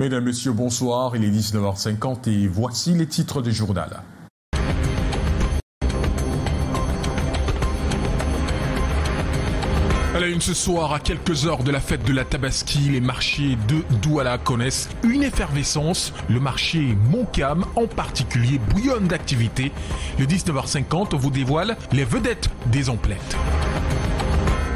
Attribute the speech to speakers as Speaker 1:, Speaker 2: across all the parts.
Speaker 1: Mesdames, Messieurs, bonsoir. Il est 19h50 et voici les titres du journal. À la une ce soir, à quelques heures de la fête de la Tabaski, les marchés de Douala connaissent une effervescence. Le marché Montcalm, en particulier, bouillonne d'activité. Le 19h50, on vous dévoile les vedettes des emplettes.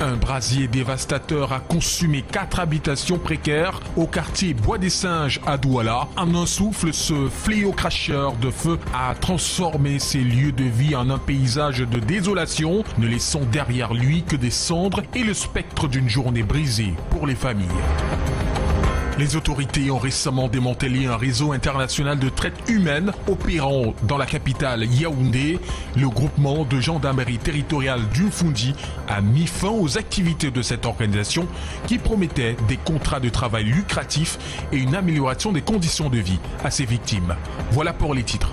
Speaker 1: Un brasier dévastateur a consumé 4 habitations précaires au quartier Bois des Singes à Douala. En un souffle, ce fléau cracheur de feu a transformé ces lieux de vie en un paysage de désolation, ne laissant derrière lui que des cendres et le spectre d'une journée brisée pour les familles. Les autorités ont récemment démantelé un réseau international de traite humaine opérant dans la capitale Yaoundé. Le groupement de gendarmerie territoriale d'Umfundi a mis fin aux activités de cette organisation qui promettait des contrats de travail lucratifs et une amélioration des conditions de vie à ses victimes. Voilà pour les titres.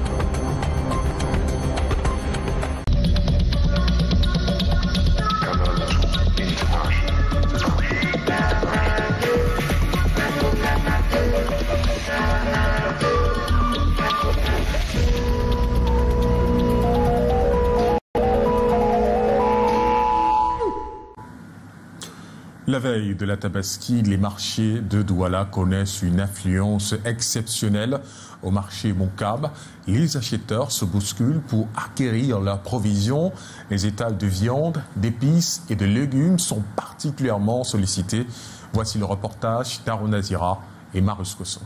Speaker 1: La veille de la Tabaski, les marchés de Douala connaissent une affluence exceptionnelle. Au marché Montcalm, les acheteurs se bousculent pour acquérir leurs provisions. Les étals de viande, d'épices et de légumes sont particulièrement sollicités. Voici le reportage d'Aaron Azira et Marus Cosson.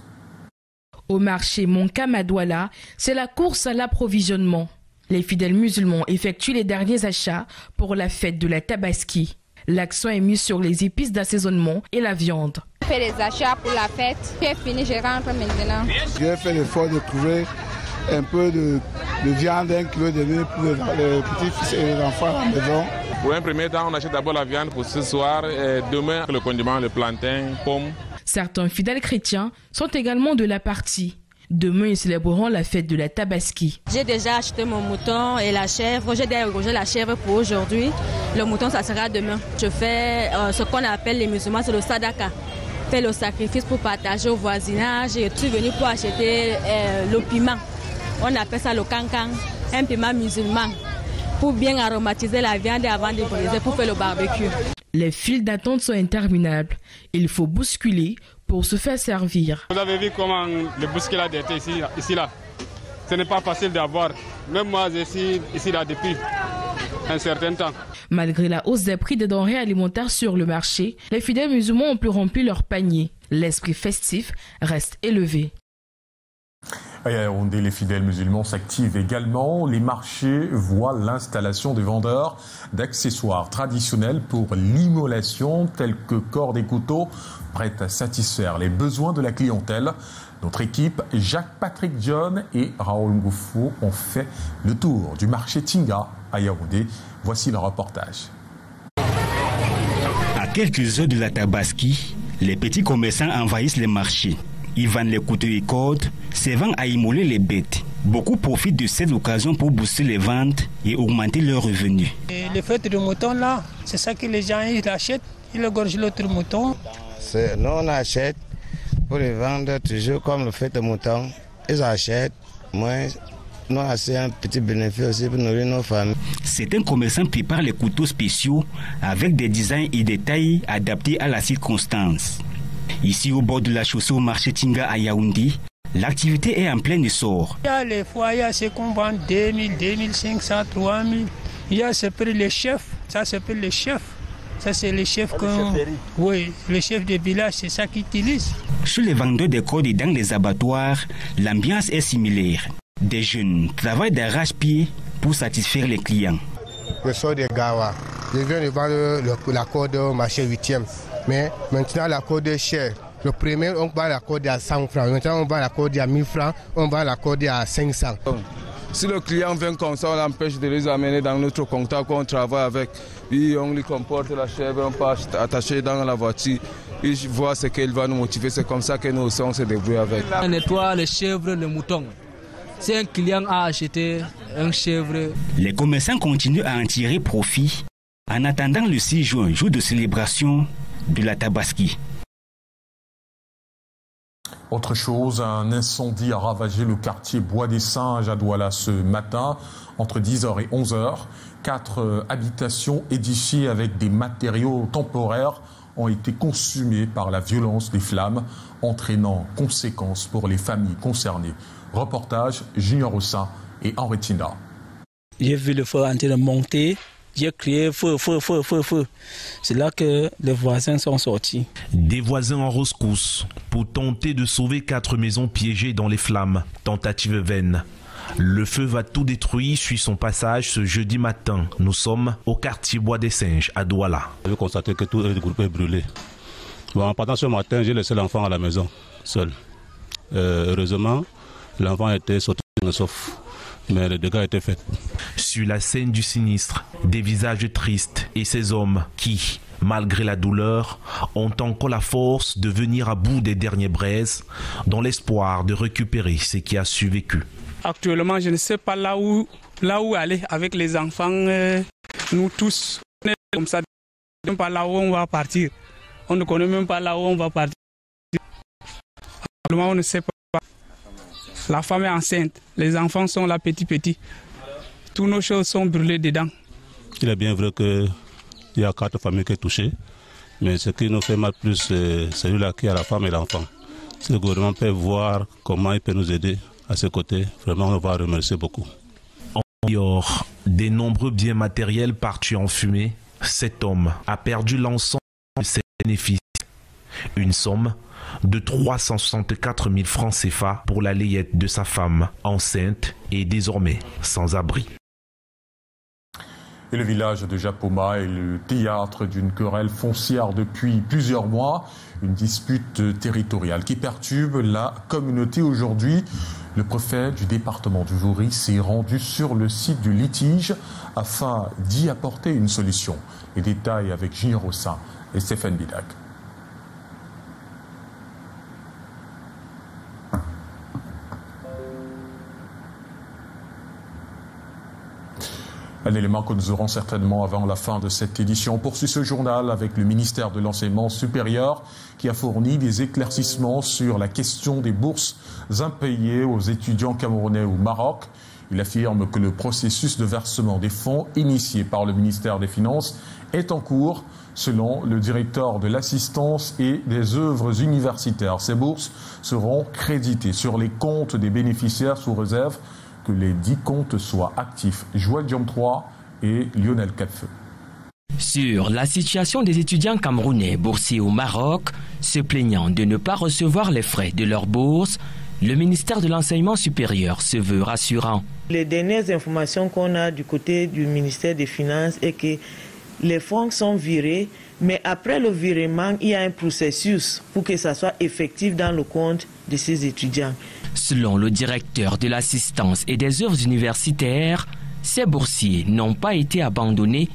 Speaker 2: Au marché Montcalm à Douala, c'est la course à l'approvisionnement. Les fidèles musulmans effectuent les derniers achats pour la fête de la Tabaski. L'accent est mis sur les épices d'assaisonnement et la viande.
Speaker 3: Je fais les achats pour la fête. J'ai fini, je rentre maintenant.
Speaker 4: J'ai fait l'effort de trouver un peu de viande, 1 kilo de lait pour les petits-fils et les enfants à la maison.
Speaker 5: Pour un premier temps, on achète d'abord la viande pour ce soir. Et demain, le condiment, le plantain, pommes.
Speaker 2: Certains fidèles chrétiens sont également de la partie. Demain, ils célébreront la fête de la Tabaski.
Speaker 6: J'ai déjà acheté mon mouton et la chèvre. J'ai dérogé la chèvre pour aujourd'hui. Le mouton, ça sera demain. Je fais ce qu'on appelle les musulmans, c'est le sadaka. Je fais le sacrifice pour partager au voisinage. Je suis venue pour acheter le piment. On appelle ça le cancan, un piment musulman, pour bien aromatiser la viande avant de briser, pour faire le barbecue.
Speaker 2: Les files d'attente sont interminables. Il faut bousculer pour se faire servir.
Speaker 7: Vous avez vu comment le bousculade était ici là. Ce n'est pas facile d'avoir. Même moi, je suis ici là depuis un certain temps.
Speaker 2: Malgré la hausse des prix des denrées alimentaires sur le marché, les fidèles musulmans ont pu remplir leur panier. L'esprit festif reste élevé.
Speaker 1: À Yaoundé, les fidèles musulmans s'activent également. Les marchés voient l'installation des vendeurs d'accessoires traditionnels pour l'immolation, tels que cordes et couteaux, prêts à satisfaire les besoins de la clientèle. Notre équipe, Jacques-Patrick John et Raoul Ngoufou, ont fait le tour du marché Tinga à Yaoundé. Voici le reportage.
Speaker 8: À quelques heures de la Tabaski, les petits commerçants envahissent les marchés. Ils vendent les couteaux et cordes, servant à immoler les bêtes. Beaucoup profitent de cette occasion pour booster les ventes et augmenter leurs revenus.
Speaker 9: Le fait de mouton là, c'est ça que les gens ils achètent, ils égorgent l'autre mouton.
Speaker 4: Nous on achète pour les vendre toujours comme le fait de mouton. Ils achètent, moi, nous avons un petit bénéfice aussi pour nourrir nos familles.
Speaker 8: Certains commerçants préparent les couteaux spéciaux avec des designs et des tailles adaptés à la circonstance. Ici au bord de la chaussée au marché Tinga à Yaoundé, l'activité est en plein essor.
Speaker 9: Il y a les foyers, c'est qu'on vend 2000, 2500, 3000. Il y a ce prix les chefs, ça s'appelle les chefs. Ça c'est les chefs oui, les chefs de village, c'est ça qu'ils utilisent.
Speaker 8: Chez les vendeurs de cordes et dans les abattoirs, l'ambiance est similaire. Des jeunes travaillent d'arrache-pied pour satisfaire les clients.
Speaker 4: Je sors de Gawa. Je viens de vendre la corde au marché 8e. Mais maintenant la corde est chère. Le premier, on vend la corde à 100 francs. Maintenant, on vend la corde à 1000 francs. On vend la corde à 500.
Speaker 5: Si le client vient comme ça, on l'empêche de les amener dans notre comptoir qu'on travaille avec. Puis on lui comporte la chèvre, on peut attacher dans la voiture. Il voit ce qu'elle va nous motiver. C'est comme ça que nous aussi on se débrouille avec.
Speaker 10: On nettoie les chèvres, les moutons. Si un client a acheté un chèvre...
Speaker 8: Les commerçants continuent à en tirer profit en attendant le 6 juin, jour de célébration de la Tabaski.
Speaker 1: Autre chose, un incendie a ravagé le quartier Bois des Singes à Douala ce matin, entre 10h et 11h. 4 habitations édifiées avec des matériaux temporaires ont été consumées par la violence des flammes, entraînant conséquences pour les familles concernées. Reportage Junior Ossin et Henri Tina.
Speaker 11: J'ai vu le feu en train de monter. J'ai crié feu, feu, feu, feu, feu. C'est là que les voisins sont sortis.
Speaker 12: Des voisins en rescousse pour tenter de sauver 4 maisons piégées dans les flammes. Tentative vaine. Le feu va tout détruire sur son passage ce jeudi matin. Nous sommes au quartier Bois des Singes à Douala.
Speaker 13: J'ai constaté que tout le groupe est brûlé. Bon, pendant ce matin, j'ai laissé l'enfant à la maison, seul. Heureusement, l'enfant était sorti sauf. Mais les dégâts étaient faits.
Speaker 12: Sur la scène du sinistre, des visages tristes et ces hommes qui, malgré la douleur, ont encore la force de venir à bout des dernières braises dans l'espoir de récupérer ce qui a survécu.
Speaker 9: Actuellement, je ne sais pas là où aller avec les enfants. Nous tous, on est comme ça. On ne sait pas là où on va partir. On ne connaît même pas là où on va partir. Actuellement, on ne sait pas. La femme est enceinte, les enfants sont là petits. Toutes nos choses sont brûlées dedans.
Speaker 13: Il est bien vrai qu'il y a 4 familles qui sont touchées, mais ce qui nous fait mal plus, c'est celui-là qui a la femme et l'enfant. Si le gouvernement peut voir comment il peut nous aider à ce côté, vraiment on va remercier beaucoup.
Speaker 12: En dehors des nombreux biens matériels partis en fumée, cet homme a perdu l'ensemble de ses bénéfices. Une somme de 364 000 francs CFA pour la layette de sa femme enceinte et désormais sans abri.
Speaker 1: Et le village de Japoma est le théâtre d'une querelle foncière depuis plusieurs mois, une dispute territoriale qui perturbe la communauté aujourd'hui. Le préfet du département du Vouri s'est rendu sur le site du litige afin d'y apporter une solution. Les détails avec Junior Ossin et Stéphane Bidak. Un élément que nous aurons certainement avant la fin de cette édition. On poursuit ce journal avec le ministère de l'Enseignement supérieur qui a fourni des éclaircissements sur la question des bourses impayées aux étudiants camerounais au Maroc. Il affirme que le processus de versement des fonds initié par le ministère des Finances est en cours. Selon le directeur de l'assistance et des œuvres universitaires, ces bourses seront créditées sur les comptes des bénéficiaires sous réserve que les 10 comptes soient actifs. Joël Diom 3 et Lionel Capfeu.
Speaker 14: Sur la situation des étudiants camerounais boursiers au Maroc, se plaignant de ne pas recevoir les frais de leur bourse, le ministère de l'Enseignement supérieur se veut rassurant.
Speaker 15: Les dernières informations qu'on a du côté du ministère des Finances est que les fonds sont virés, mais après le virement, il y a un processus pour que ça soit effectif dans le compte de ces étudiants.
Speaker 14: Selon le directeur de l'assistance et des œuvres universitaires, ces boursiers n'ont pas été abandonnés,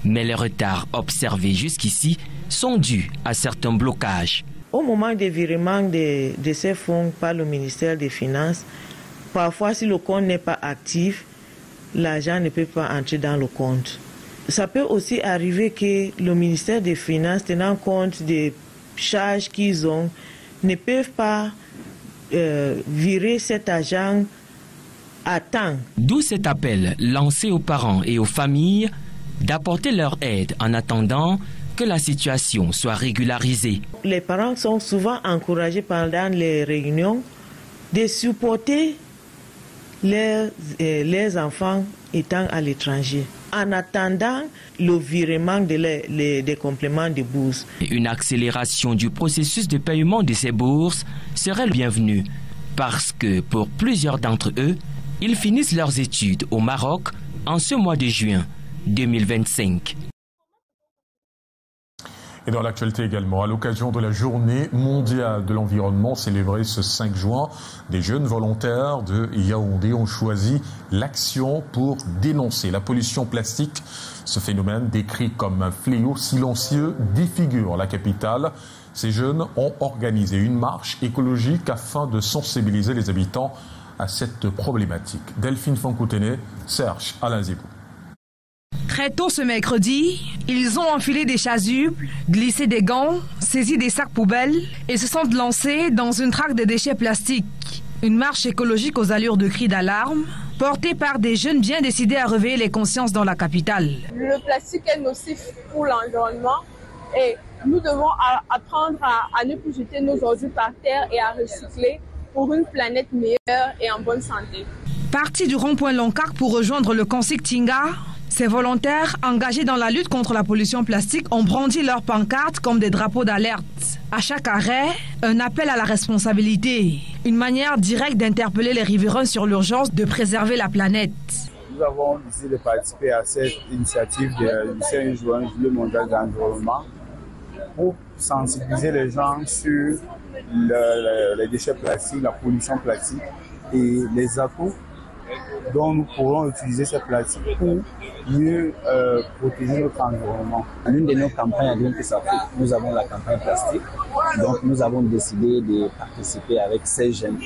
Speaker 14: mais les retards observés jusqu'ici sont dus à certains blocages.
Speaker 15: Au moment des virements de ces fonds par le ministère des Finances, parfois si le compte n'est pas actif, l'argent ne peut pas entrer dans le compte. Ça peut aussi arriver que le ministère des Finances, tenant compte des charges qu'ils ont, ne peuvent pas virer cet argent à temps.
Speaker 14: D'où cet appel lancé aux parents et aux familles d'apporter leur aide en attendant que la situation soit régularisée.
Speaker 15: Les parents sont souvent encouragés pendant les réunions de supporter les enfants étant à l'étranger, en attendant le virement des compléments de bourse.
Speaker 14: Une accélération du processus de paiement de ces bourses serait bienvenue parce que pour plusieurs d'entre eux, ils finissent leurs études au Maroc en ce mois de juin 2025.
Speaker 1: Et dans l'actualité également, à l'occasion de la journée mondiale de l'environnement célébrée ce 5 juin, des jeunes volontaires de Yaoundé ont choisi l'action pour dénoncer la pollution plastique. Ce phénomène, décrit comme un fléau silencieux, défigure la capitale. Ces jeunes ont organisé une marche écologique afin de sensibiliser les habitants à cette problématique. Delphine Fankoutene, Serge Alain Zibou.
Speaker 16: Très tôt ce mercredi, ils ont enfilé des chasubles, glissé des gants, saisi des sacs poubelles et se sont lancés dans une traque de déchets plastiques. Une marche écologique aux allures de cris d'alarme, portée par des jeunes bien décidés à réveiller les consciences dans la capitale.
Speaker 17: Le plastique est nocif pour l'environnement et nous devons apprendre à ne plus jeter nos ordures par terre et à recycler pour une planète meilleure et en bonne santé.
Speaker 16: Partis du rond-point Loncac pour rejoindre le Consig Tinga, ces volontaires engagés dans la lutte contre la pollution plastique ont brandi leurs pancartes comme des drapeaux d'alerte. À chaque arrêt, un appel à la responsabilité, une manière directe d'interpeller les riverains sur l'urgence de préserver la planète.
Speaker 18: Nous avons décidé de participer à cette initiative du 5 juin, Journée mondiale de l'environnement, pour sensibiliser les gens sur les déchets plastiques, la pollution plastique et les atouts dont nous pourrons utiliser ces plastiques pour mieux protéger notre environnement.
Speaker 19: L'une de nos campagnes à Greenpeace Afrique, nous avons la campagne plastique. Donc nous avons décidé de participer avec ces jeunes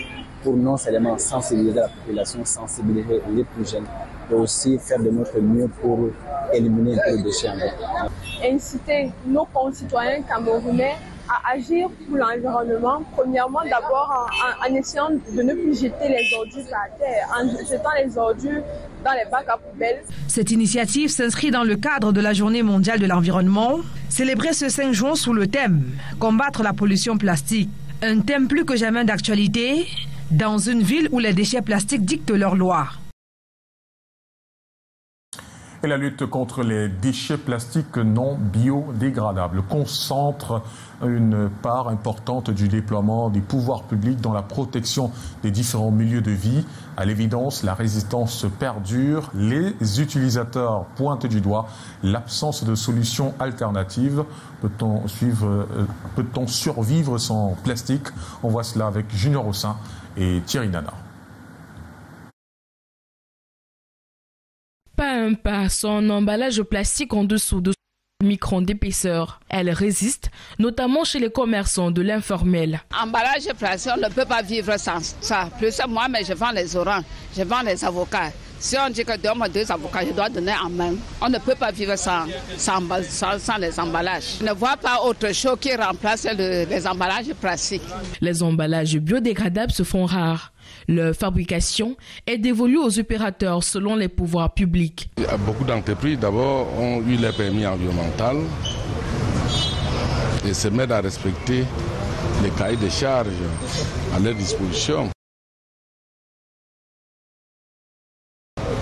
Speaker 19: pour non seulement sensibiliser la population, sensibiliser les plus jeunes, et aussi faire de notre mieux pour éliminer les déchets en fait.
Speaker 17: Inciter nos concitoyens camerounais à agir pour l'environnement, premièrement d'abord en essayant de ne plus jeter les ordures par terre, en jetant les ordures dans les bacs à poubelles.
Speaker 16: Cette initiative s'inscrit dans le cadre de la Journée mondiale de l'environnement, célébrée ce 5 juin sous le thème « Combattre la pollution plastique ». Un thème plus que jamais d'actualité dans une ville où les déchets plastiques dictent leurs lois.
Speaker 1: Et la lutte contre les déchets plastiques non biodégradables concentre une part importante du déploiement des pouvoirs publics dans la protection des différents milieux de vie. À l'évidence, la résistance perdure. Les utilisateurs pointent du doigt l'absence de solutions alternatives. Peut-on survivre sans plastique? On voit cela avec Junior Rossin et Thierry Nana.
Speaker 2: Pas un pas sans emballage plastique en dessous de microns d'épaisseur. Elle résiste, notamment chez les commerçants de l'informel.
Speaker 20: Emballage plastique, on ne peut pas vivre sans ça. Plus moi, mais je vends les oranges, je vends les avocats. Si on dit que donne-moi 2 avocats, je dois donner en main. On ne peut pas vivre sans les emballages. Je ne vois pas autre chose qui remplace les emballages plastiques.
Speaker 2: Les emballages biodégradables se font rares. Leur fabrication est dévolue aux opérateurs selon les pouvoirs publics.
Speaker 21: Beaucoup d'entreprises d'abord ont eu les permis environnementaux et se mettent à respecter les cahiers de charges à leur disposition.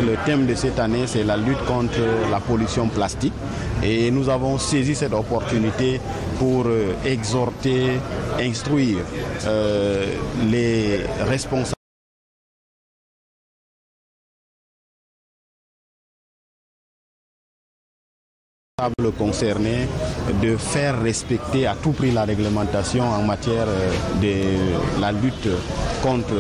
Speaker 22: Le thème de cette année, c'est la lutte contre la pollution plastique. Et nous avons saisi cette opportunité pour exhorter, instruire les responsables concernés de faire respecter à tout prix la réglementation en matière de la lutte contre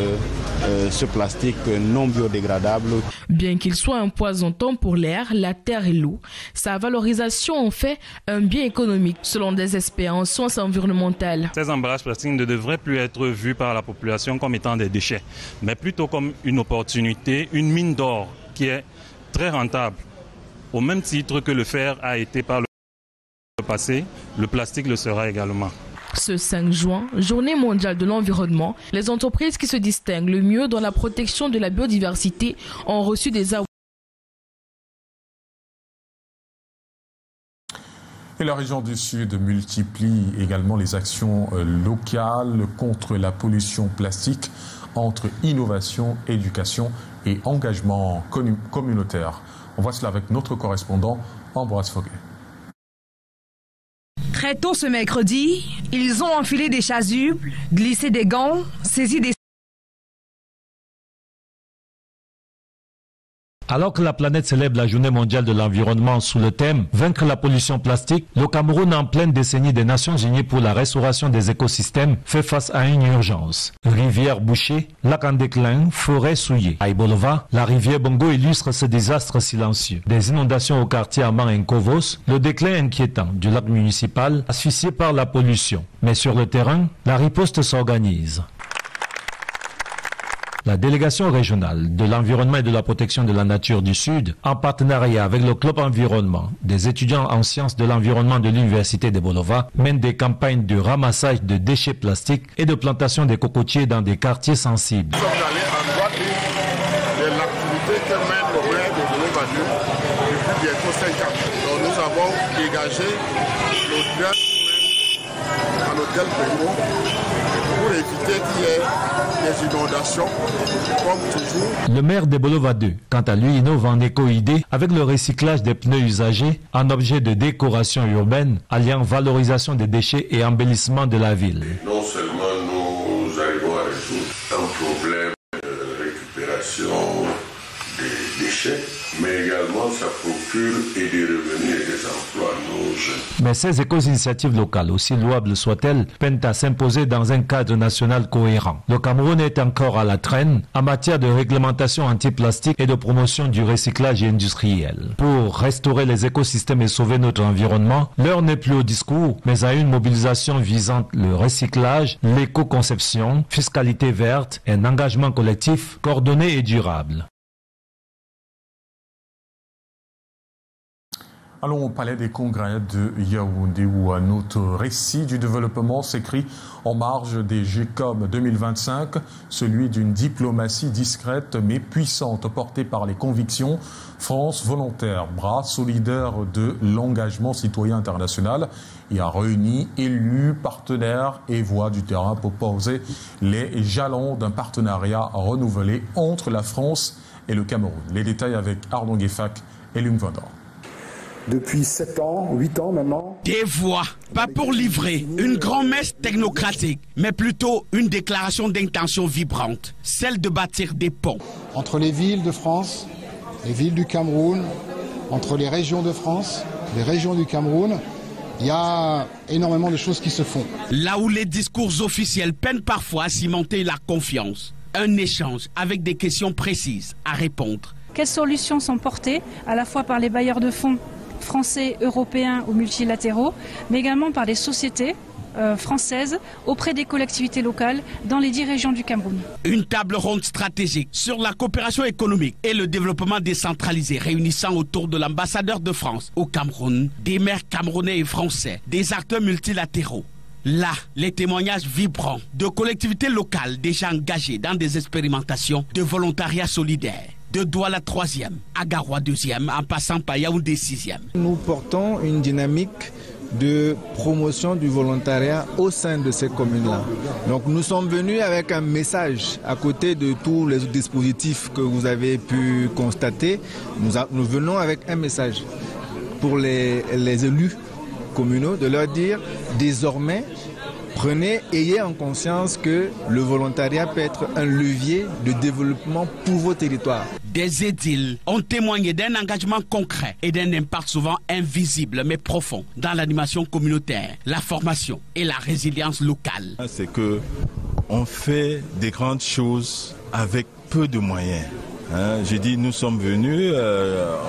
Speaker 22: ce plastique non biodégradable.
Speaker 2: Bien qu'il soit un poison tant pour l'air, la terre et l'eau, sa valorisation en fait un bien économique selon des experts en sciences environnementales.
Speaker 23: Ces emballages plastiques ne devraient plus être vus par la population comme étant des déchets, mais plutôt comme une opportunité, une mine d'or qui est très rentable. Au même titre que le fer a été par le passé, le plastique le sera également.
Speaker 2: Ce 5 juin, Journée mondiale de l'environnement, les entreprises qui se distinguent le mieux dans la protection de la biodiversité ont reçu des awards.
Speaker 1: Et la région du Sud multiplie également les actions locales contre la pollution plastique entre innovation, éducation et engagement communautaire. On voit cela avec notre correspondant Ambroise Foguet.
Speaker 16: Très tôt ce mercredi, ils ont enfilé des chasubles, glissé des gants, saisi des...
Speaker 24: Alors que la planète célèbre la Journée mondiale de l'environnement sous le thème « Vaincre la pollution plastique », le Cameroun, en pleine décennie des Nations Unies pour la restauration des écosystèmes, fait face à une urgence. Rivières bouchées, lacs en déclin, forêts souillées. À Ibolova, la rivière Bongo illustre ce désastre silencieux. Des inondations au quartier Amman et Nkovos, le déclin inquiétant du lac municipal asphyxié par la pollution. Mais sur le terrain, la riposte s'organise. La délégation régionale de l'environnement et de la protection de la nature du Sud, en partenariat avec le club environnement des étudiants en sciences de l'environnement de l'Université de Bolova, mène des campagnes de ramassage de déchets plastiques et de plantation des cocotiers dans des quartiers sensibles.
Speaker 3: Nous sommes allés en droite de l'activité que mène le maire de Bolova depuis bientôt 5 ans. Donc nous avons dégagé le drain à l'hôtel Congo pour éviter qu'il y ait des inondations, comme toujours.
Speaker 24: Le maire de Bolova 2, quant à lui, innove en éco-idée avec le recyclage des pneus usagés en objet de décoration urbaine, alliant valorisation des déchets et embellissement de la ville.
Speaker 4: Non seulement nous arrivons à résoudre un problème de récupération des déchets, mais également ça procure et des revenus et des emplois à nos jeunes.
Speaker 24: Mais ces éco-initiatives locales, aussi louables soient-elles, peinent à s'imposer dans un cadre national cohérent. Le Cameroun est encore à la traîne en matière de réglementation anti-plastique et de promotion du recyclage industriel. Pour restaurer les écosystèmes et sauver notre environnement, l'heure n'est plus au discours, mais à une mobilisation visant le recyclage, l'éco-conception, fiscalité verte, un engagement collectif coordonné et durable.
Speaker 1: Allons au palais des congrès de Yaoundé où un autre récit du développement s'écrit en marge des GECOM 2025, celui d'une diplomatie discrète mais puissante portée par les convictions. France volontaire, bras solidaire de l'engagement citoyen international, et a réuni élus, partenaires et voix du terrain pour poser les jalons d'un partenariat renouvelé entre la France et le Cameroun. Les détails avec Ardon Guefak et Lung Vandor.
Speaker 6: Depuis 7 ans, 8 ans maintenant.
Speaker 7: Des voix, pas pour livrer une grand-messe technocratique, mais plutôt une déclaration d'intention vibrante, celle de bâtir des ponts.
Speaker 25: Entre les villes de France, les villes du Cameroun, entre les régions de France, les régions du Cameroun, il y a énormément de choses qui se font.
Speaker 7: Là où les discours officiels peinent parfois à cimenter la confiance, un échange avec des questions précises à répondre.
Speaker 26: Quelles solutions sont portées à la fois par les bailleurs de fonds français, européens ou multilatéraux, mais également par les sociétés françaises auprès des collectivités locales dans les 10 régions du Cameroun.
Speaker 7: Une table ronde stratégique sur la coopération économique et le développement décentralisé réunissant autour de l'ambassadeur de France au Cameroun, des maires camerounais et français, des acteurs multilatéraux. Là, les témoignages vibrants de collectivités locales déjà engagées dans des expérimentations de volontariat solidaire. De Douala 3e, à Garoua 2e, en passant par Yaoundé 6e.
Speaker 27: Nous portons une dynamique de promotion du volontariat au sein de ces communes-là. Donc nous sommes venus avec un message à côté de tous les dispositifs que vous avez pu constater. Nous venons avec un message pour les élus communaux de leur dire désormais ayez en conscience que le volontariat peut être un levier de développement pour vos territoires.
Speaker 7: Des édiles ont témoigné d'un engagement concret et d'un impact souvent invisible mais profond dans l'animation communautaire, la formation et la résilience locale.
Speaker 28: C'est que on fait des grandes choses avec peu de moyens. Je dis, nous sommes venus,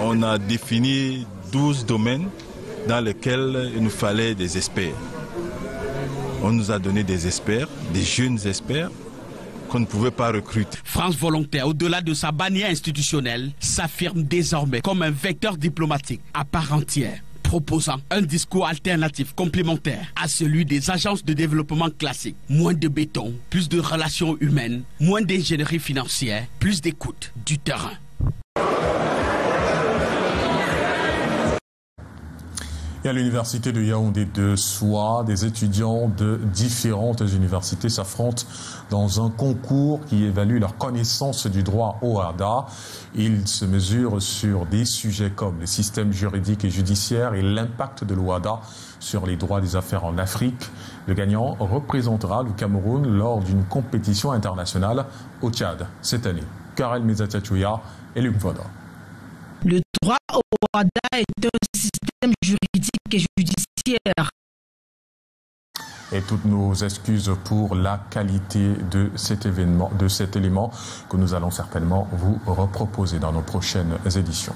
Speaker 28: on a défini 12 domaines dans lesquels il nous fallait des experts. On nous a donné des experts, des jeunes experts qu'on ne pouvait pas recruter.
Speaker 7: France volontaire, au-delà de sa bannière institutionnelle, s'affirme désormais comme un vecteur diplomatique à part entière, proposant un discours alternatif complémentaire à celui des agences de développement classiques. Moins de béton, plus de relations humaines, moins d'ingénierie financière, plus d'écoute du terrain.
Speaker 1: Et à l'université de Yaoundé 2 soir, des étudiants de différentes universités s'affrontent dans un concours qui évalue leur connaissance du droit au OHADA. Ils se mesurent sur des sujets comme le système juridique et judiciaire et l'impact de l'OHADA sur les droits des affaires en Afrique. Le gagnant représentera le Cameroun lors d'une compétition internationale au Tchad cette année. Karel Mezatiachouya et Luc Vaudor.
Speaker 29: Le droit au OHADA est un système juridique et judiciaire.
Speaker 1: Et toutes nos excuses pour la qualité de cet événement, de cet élément que nous allons certainement vous reproposer dans nos prochaines éditions.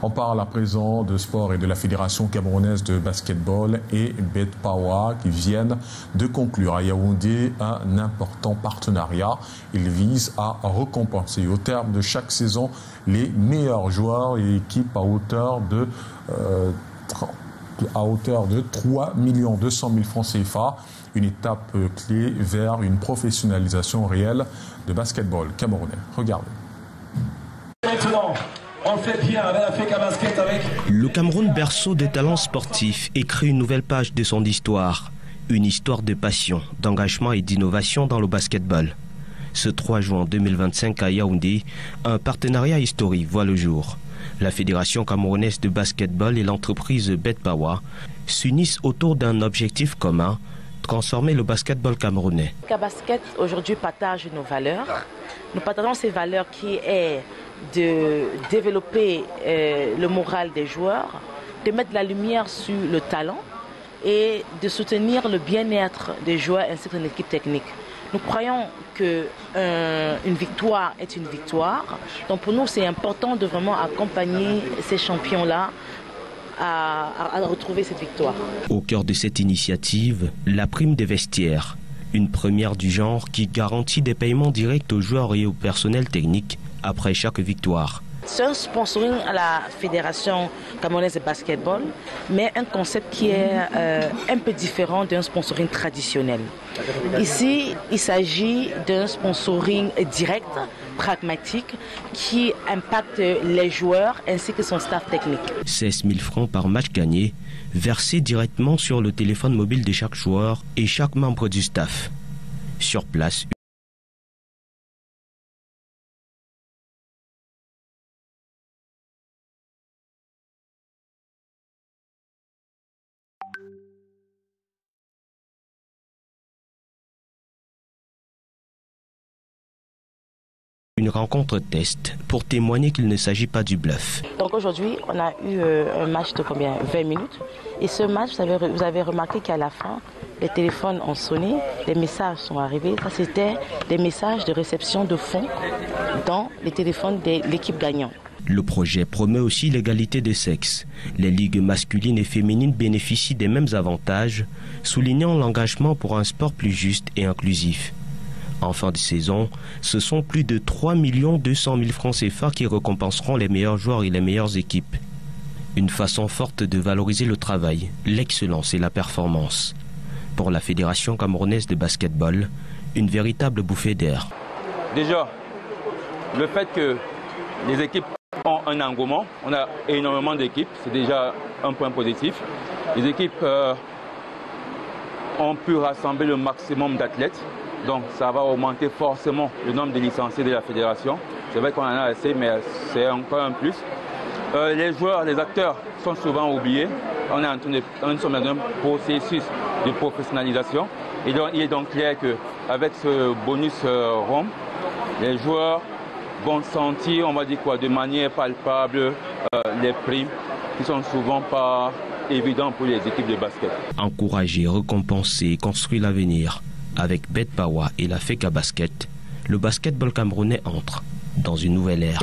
Speaker 1: On parle à présent de sport et de la Fédération camerounaise de basketball et BETPAWA qui viennent de conclure à Yaoundé un important partenariat. Ils visent à récompenser au terme de chaque saison les meilleurs joueurs et équipes à hauteur de 3 200 000 francs CFA. Une étape clé vers une professionnalisation réelle de basketball camerounais. Regardez.
Speaker 5: Maintenant, on fait bien avec la FECA Basket avec...
Speaker 8: Le Cameroun, berceau des talents sportifs, écrit une nouvelle page de son histoire. Une histoire de passion, d'engagement et d'innovation dans le basketball. Ce 3 juin 2025 à Yaoundé, un partenariat historique voit le jour. La Fédération camerounaise de basketball et l'entreprise BETPAWA s'unissent autour d'un objectif commun, transformer le basketball camerounais.
Speaker 9: FECA Basket aujourd'hui partage nos valeurs. Nous partageons ces valeurs qui est de développer le moral des joueurs, de mettre la lumière sur le talent et de soutenir le bien-être des joueurs ainsi que de l'équipe technique. Nous croyons qu'une victoire est une victoire. Donc pour nous, c'est important de vraiment accompagner ces champions-là à retrouver cette victoire.
Speaker 8: Au cœur de cette initiative, la prime des vestiaires. Une première du genre qui garantit des paiements directs aux joueurs et au personnel technique après chaque victoire.
Speaker 9: C'est un sponsoring à la Fédération camerounaise de basketball, mais un concept qui est un peu différent d'un sponsoring traditionnel. Ici, il s'agit d'un sponsoring direct, pragmatique, qui impacte les joueurs ainsi que son staff technique.
Speaker 8: 16 000 francs par match gagné, versés directement sur le téléphone mobile de chaque joueur et chaque membre du staff. Sur place, une rencontre test pour témoigner qu'il ne s'agit pas du bluff.
Speaker 9: Donc aujourd'hui, on a eu un match de combien 20 minutes. Et ce match, vous avez remarqué qu'à la fin, les téléphones ont sonné, les messages sont arrivés. Ça, c'était des messages de réception de fonds dans les téléphones de l'équipe gagnante.
Speaker 8: Le projet promeut aussi l'égalité des sexes. Les ligues masculines et féminines bénéficient des mêmes avantages, soulignant l'engagement pour un sport plus juste et inclusif. En fin de saison, ce sont plus de 3 200 000 francs CFA qui récompenseront les meilleurs joueurs et les meilleures équipes. Une façon forte de valoriser le travail, l'excellence et la performance. Pour la Fédération camerounaise de basketball, une véritable bouffée d'air.
Speaker 10: Déjà, le fait que les équipes ont un engouement, on a énormément d'équipes, c'est déjà un point positif. Les équipes ont pu rassembler le maximum d'athlètes. Donc ça va augmenter forcément le nombre de licenciés de la fédération. C'est vrai qu'on en a assez, mais c'est encore un plus. Les joueurs, les acteurs sont souvent oubliés. On est dans un processus de professionnalisation. Et donc, il est donc clair qu'avec ce bonus ROM, les joueurs vont sentir, on va dire quoi, de manière palpable les primes qui sont souvent pas évidentes pour les équipes de basket.
Speaker 8: Encourager, récompenser et construire l'avenir. Avec BETPAWA et la FECA Basket, le basketball camerounais entre dans une nouvelle ère.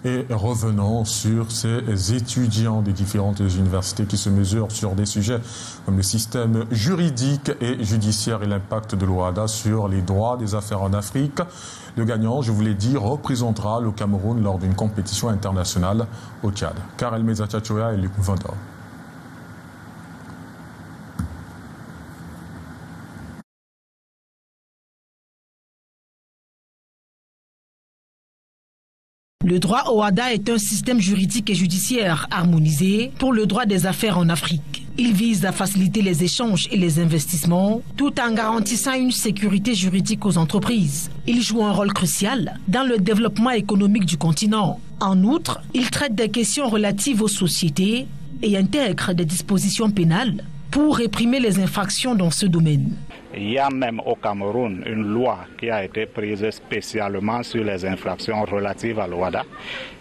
Speaker 1: Et revenons sur ces étudiants des différentes universités qui se mesurent sur des sujets comme le système juridique et judiciaire et l'impact de l'OHADA sur les droits des affaires en Afrique. Le gagnant, je vous l'ai dit, représentera le Cameroun lors d'une compétition internationale au Tchad. Karel Mezachachoya et Luc Vanda.
Speaker 29: Le droit OHADA est un système juridique et judiciaire harmonisé pour le droit des affaires en Afrique. Il vise à faciliter les échanges et les investissements tout en garantissant une sécurité juridique aux entreprises. Il joue un rôle crucial dans le développement économique du continent. En outre, il traite des questions relatives aux sociétés et intègre des dispositions pénales pour réprimer les infractions dans ce domaine.
Speaker 11: Il y a même au Cameroun une loi qui a été prise spécialement sur les infractions relatives à l'OHADA.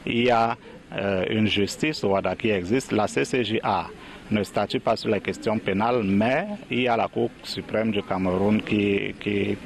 Speaker 11: Il y a une justice qui existe. La CCJA ne statue pas sur les questions pénales, mais il y a la Cour suprême du Cameroun qui est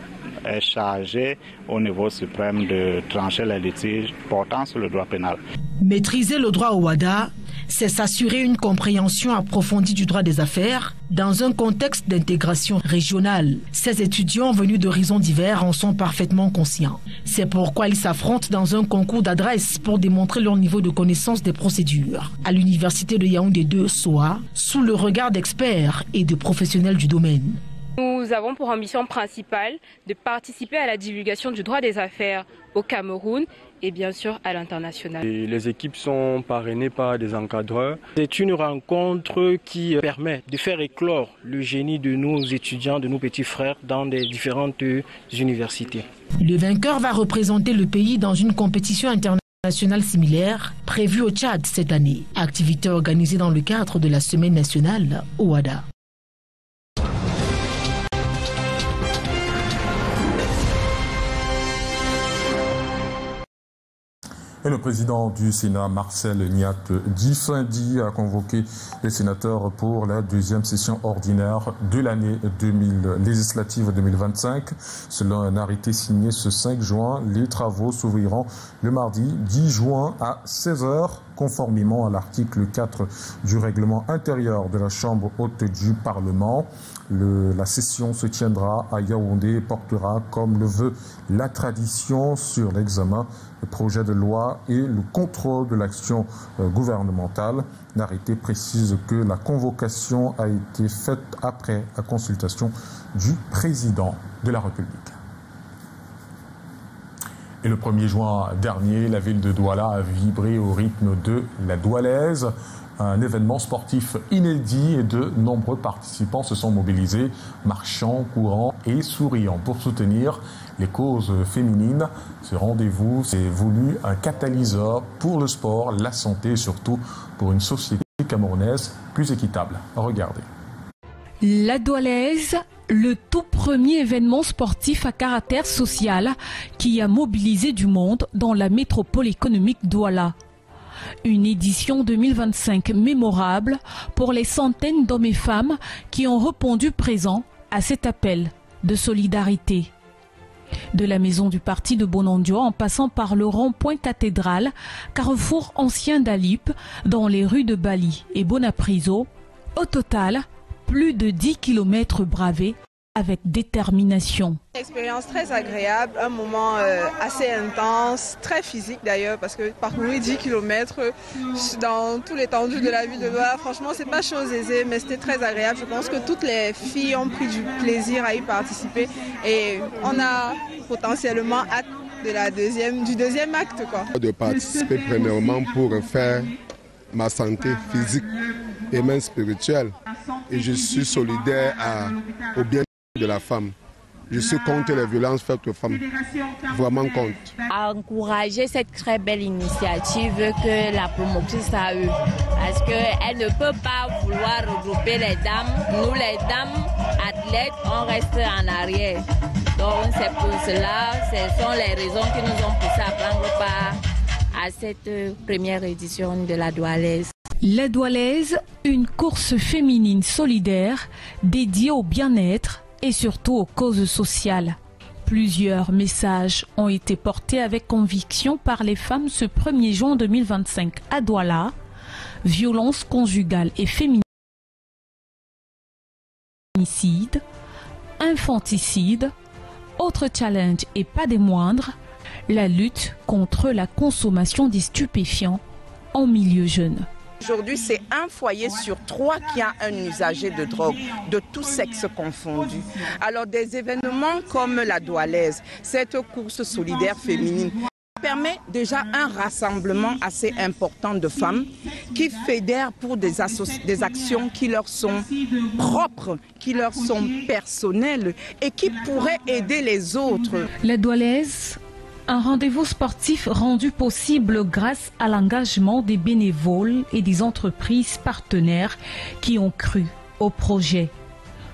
Speaker 11: chargée au niveau suprême de trancher les litiges portant sur le droit pénal.
Speaker 29: Maîtriser le droit au WADA, c'est s'assurer une compréhension approfondie du droit des affaires dans un contexte d'intégration régionale. Ces étudiants venus d'horizons divers en sont parfaitement conscients. C'est pourquoi ils s'affrontent dans un concours d'adresse pour démontrer leur niveau de connaissance des procédures. À l'université de Yaoundé 2, SOA, sous le regard d'experts et de professionnels du domaine.
Speaker 12: Nous avons pour ambition principale de participer à la divulgation du droit des affaires au Cameroun et bien sûr à l'international.
Speaker 13: Les équipes sont parrainées par des encadreurs. C'est une rencontre qui permet de faire éclore le génie de nos étudiants, de nos petits frères dans des différentes universités.
Speaker 29: Le vainqueur va représenter le pays dans une compétition internationale similaire prévue au Tchad cette année. Activité organisée dans le cadre de la Semaine nationale au WADA.
Speaker 13: Et le président du Sénat, Marcel Niat Difindi, a convoqué les sénateurs pour la deuxième session ordinaire de l'année législative 2025. Selon un arrêté signé ce 5 juin, les travaux s'ouvriront le mardi 10 juin à 16h, conformément à l'article 4 du règlement intérieur de la Chambre haute du Parlement. La session se tiendra à Yaoundé et portera, comme le veut la tradition, sur l'examen du projet de loi et le contrôle de l'action gouvernementale. L'arrêté précise que la convocation a été faite après la consultation du président de la République. Et le 1er juin dernier, la ville de Douala a vibré au rythme de la Doualaise. Un événement sportif inédit et de nombreux participants se sont mobilisés, marchant, courant et souriant pour soutenir les causes féminines. Ce rendez-vous s'est voulu un catalyseur pour le sport, la santé et surtout pour une société camerounaise plus équitable. Regardez.
Speaker 14: La Doualaise, le tout premier événement sportif à caractère social qui a mobilisé du monde dans la métropole économique Douala. Une édition 2025 mémorable pour les centaines d'hommes et femmes qui ont répondu présent à cet appel de solidarité. De la maison du parti de Bonandio en passant par le rond-point cathédrale, carrefour ancien d'Alip, dans les rues de Bali et Bonapriso, au total, plus de 10 km bravés avec détermination.
Speaker 15: Une expérience très agréable, un moment assez intense, très physique d'ailleurs, parce que parcourir 10 km dans tout l'étendue de la ville de Douala, franchement, c'est pas chose aisée, mais c'était très agréable. Je pense que toutes les filles ont pris du plaisir à y participer et on a potentiellement hâte du deuxième acte, quoi.
Speaker 17: De participer premièrement pour faire ma santé physique et même spirituelle. Et je suis solidaire au bien de la femme. Je suis contre les violences faites aux femmes. Vraiment contre.
Speaker 18: Encourager cette très belle initiative que la promotrice a eue. Parce qu'elle ne peut pas vouloir regrouper les dames. Nous, les dames athlètes, on reste en arrière. Donc c'est pour cela, ce sont les raisons qui nous ont poussé à prendre part à cette première édition de la Doualaise.
Speaker 14: La Doualaise, une course féminine solidaire dédiée au bien-être et surtout aux causes sociales. Plusieurs messages ont été portés avec conviction par les femmes ce 1er juin 2025 à Douala. Violence conjugale et féminicide, infanticide, autre challenge et pas des moindres, la lutte contre la consommation des stupéfiants en milieu jeune.
Speaker 19: Aujourd'hui, c'est un foyer sur 3 qui a un usager de drogue, de tout sexe confondu. Alors des événements comme la Doualaise, cette course solidaire féminine, permet déjà un rassemblement assez important de femmes qui fédèrent pour des actions qui leur sont propres, qui leur sont personnelles et qui pourraient aider les autres.
Speaker 14: La Doualaise, un rendez-vous sportif rendu possible grâce à l'engagement des bénévoles et des entreprises partenaires qui ont cru au projet.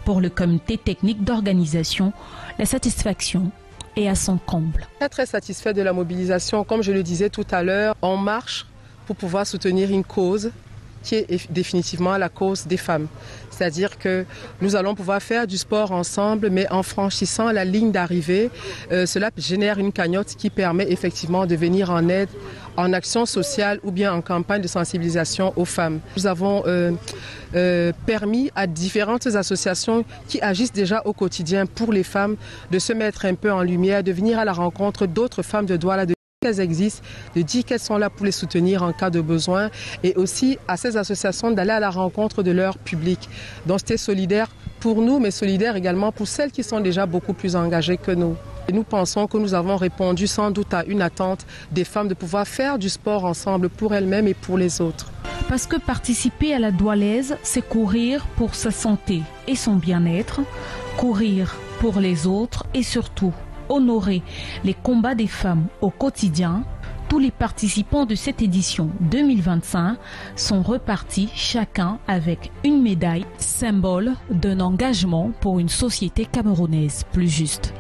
Speaker 14: Pour le comité technique d'organisation, la satisfaction est à son comble.
Speaker 20: Très satisfait de la mobilisation. Comme je le disais tout à l'heure, on marche
Speaker 2: pour pouvoir soutenir une cause qui est définitivement la cause des femmes. C'est-à-dire que nous allons pouvoir faire du sport ensemble, mais en franchissant la ligne d'arrivée, cela génère une cagnotte qui permet effectivement de venir en aide en action sociale ou bien en campagne de sensibilisation aux femmes. Nous avons permis à différentes associations qui agissent déjà au quotidien pour les femmes de se mettre un peu en lumière, de venir à la rencontre d'autres femmes de Douala, qu'elles existent, de dire qu'elles sont là pour les soutenir en cas de besoin et aussi à ces associations d'aller à la rencontre de leur public. Donc c'était solidaire pour nous mais solidaire également pour celles qui sont déjà beaucoup plus engagées que nous. Et nous pensons que nous avons répondu sans doute à une attente des femmes de pouvoir faire du sport ensemble pour elles-mêmes et pour les autres.
Speaker 14: Parce que participer à la Doualaise, c'est courir pour sa santé et son bien-être, courir pour les autres et surtout honorer les combats des femmes au quotidien. Tous les participants de cette édition 2025 sont repartis chacun avec une médaille, symbole d'un engagement pour une société camerounaise plus juste.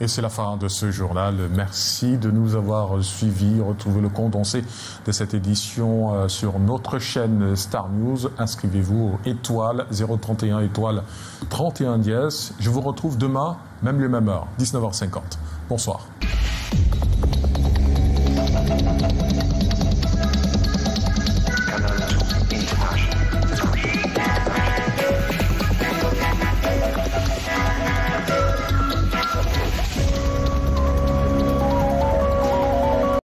Speaker 13: Et c'est la fin de ce journal. Merci de nous avoir suivis. Retrouvez le condensé de cette édition sur notre chaîne Star News. Inscrivez-vous aux étoiles 031 étoile 31 dièse. Je vous retrouve demain, même les mêmes heures, 19h50. Bonsoir.